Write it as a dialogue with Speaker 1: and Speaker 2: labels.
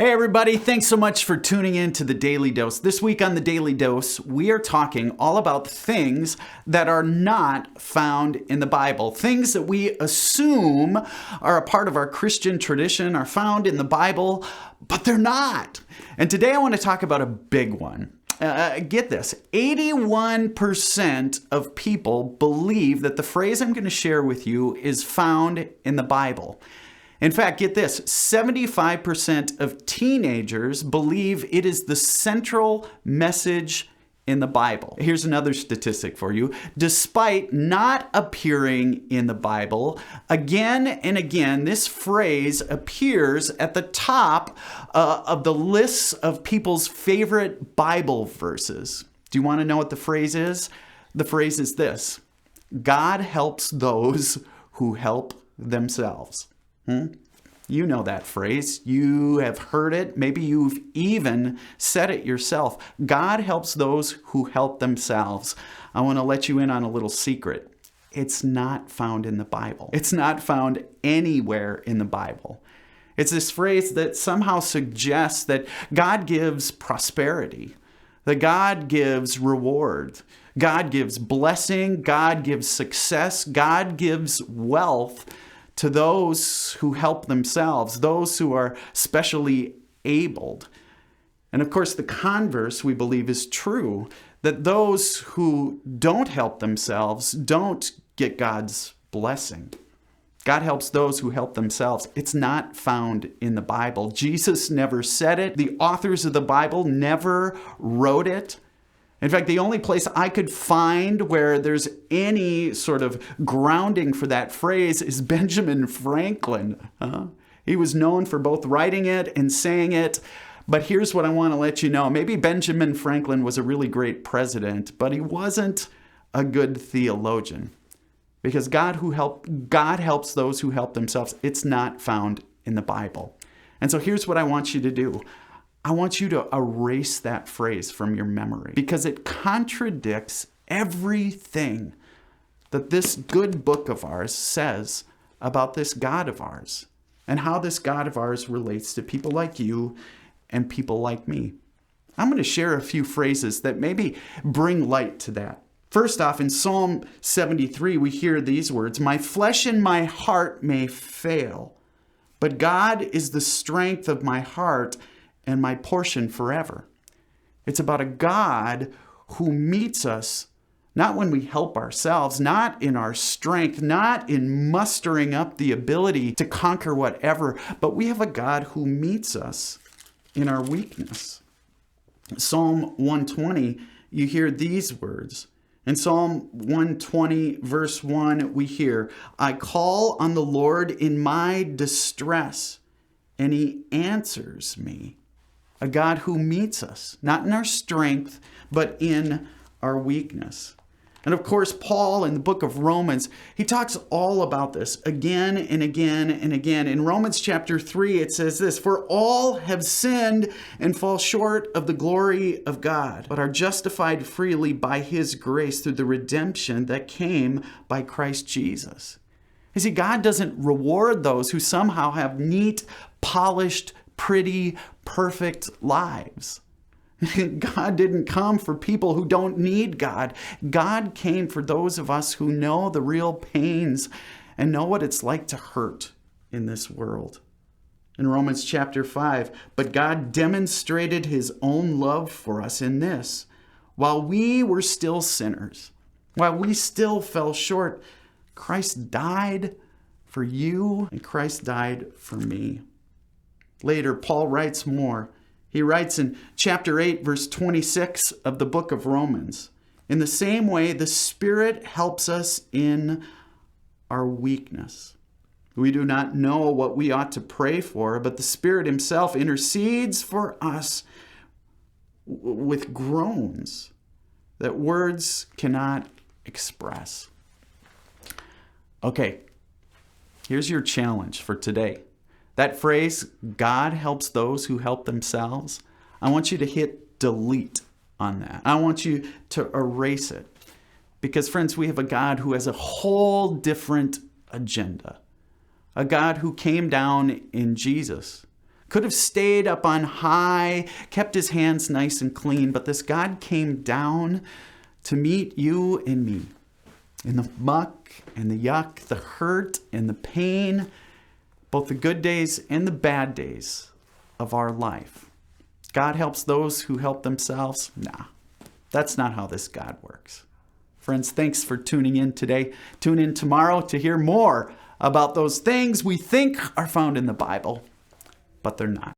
Speaker 1: Hey everybody, thanks so much for tuning in to the Daily Dose. This week on the Daily Dose, we are talking all about things that are not found in the Bible. Things that we assume are a part of our Christian tradition, are found in the Bible, but they're not. And today I want to talk about a big one. Get this, 81% of people believe that the phrase I'm going to share with you is found in the Bible. In fact, get this, 75% of teenagers believe it is the central message in the Bible. Here's another statistic for you. Despite not appearing in the Bible, again and again, this phrase appears at the top of the lists of people's favorite Bible verses. Do you want to know what the phrase is? The phrase is this: God helps those who help themselves. You know that phrase. You have heard it. Maybe you've even said it yourself. God helps those who help themselves. I want to let you in on a little secret. It's not found in the Bible. It's not found anywhere in the Bible. It's this phrase that somehow suggests that God gives prosperity, that God gives reward, God gives blessing, God gives success, God gives wealth to those who help themselves, those who are specially abled. And of course, the converse, we believe, is true, that those who don't help themselves don't get God's blessing. God helps those who help themselves. It's not found in the Bible. Jesus never said it. The authors of the Bible never wrote it. In fact, the only place I could find where there's any sort of grounding for that phrase is Benjamin Franklin. He was known for both writing it and saying it. But here's what I want to let you know. Maybe Benjamin Franklin was a really great president, but he wasn't a good theologian. Because God helps those who help themselves. It's not found in the Bible. And so here's what I want you to do. I want you to erase that phrase from your memory because it contradicts everything that this good book of ours says about this God of ours and how this God of ours relates to people like you and people like me. I'm going to share a few phrases that maybe bring light to that. First off, in Psalm 73, we hear these words: "My flesh and my heart may fail, but God is the strength of my heart and my portion forever." It's about a God who meets us not when we help ourselves, not in our strength, not in mustering up the ability to conquer whatever, but we have a God who meets us in our weakness. Psalm 120, you hear these words. In Psalm 120, verse 1, we hear, "I call on the Lord in my distress, and he answers me." A God who meets us, not in our strength, but in our weakness. And of course, Paul in the book of Romans, he talks all about this again and again and again. In Romans chapter 3, it says this: "For all have sinned and fall short of the glory of God, but are justified freely by his grace through the redemption that came by Christ Jesus." You see, God doesn't reward those who somehow have neat, polished, pretty, perfect lives. God didn't come for people who don't need God. God came for those of us who know the real pains and know what it's like to hurt in this world. In Romans chapter 5, "But God demonstrated his own love for us in this: while we were still sinners, while we still fell short, Christ died for you and Christ died for me." Later, Paul writes more. He writes in chapter 8, verse 26 of the book of Romans, "In the same way, the Spirit helps us in our weakness. We do not know what we ought to pray for, but the Spirit himself intercedes for us with groans that words cannot express." Okay, here's your challenge for today. That phrase, "God helps those who help themselves," I want you to hit delete on that. I want you to erase it. Because, friends, we have a God who has a whole different agenda. A God who came down in Jesus, could have stayed up on high, kept his hands nice and clean, but this God came down to meet you and me in the muck and the yuck, the hurt and the pain, both the good days and the bad days of our life. God helps those who help themselves? Nah, that's not how this God works. Friends, thanks for tuning in today. Tune in tomorrow to hear more about those things we think are found in the Bible, but they're not.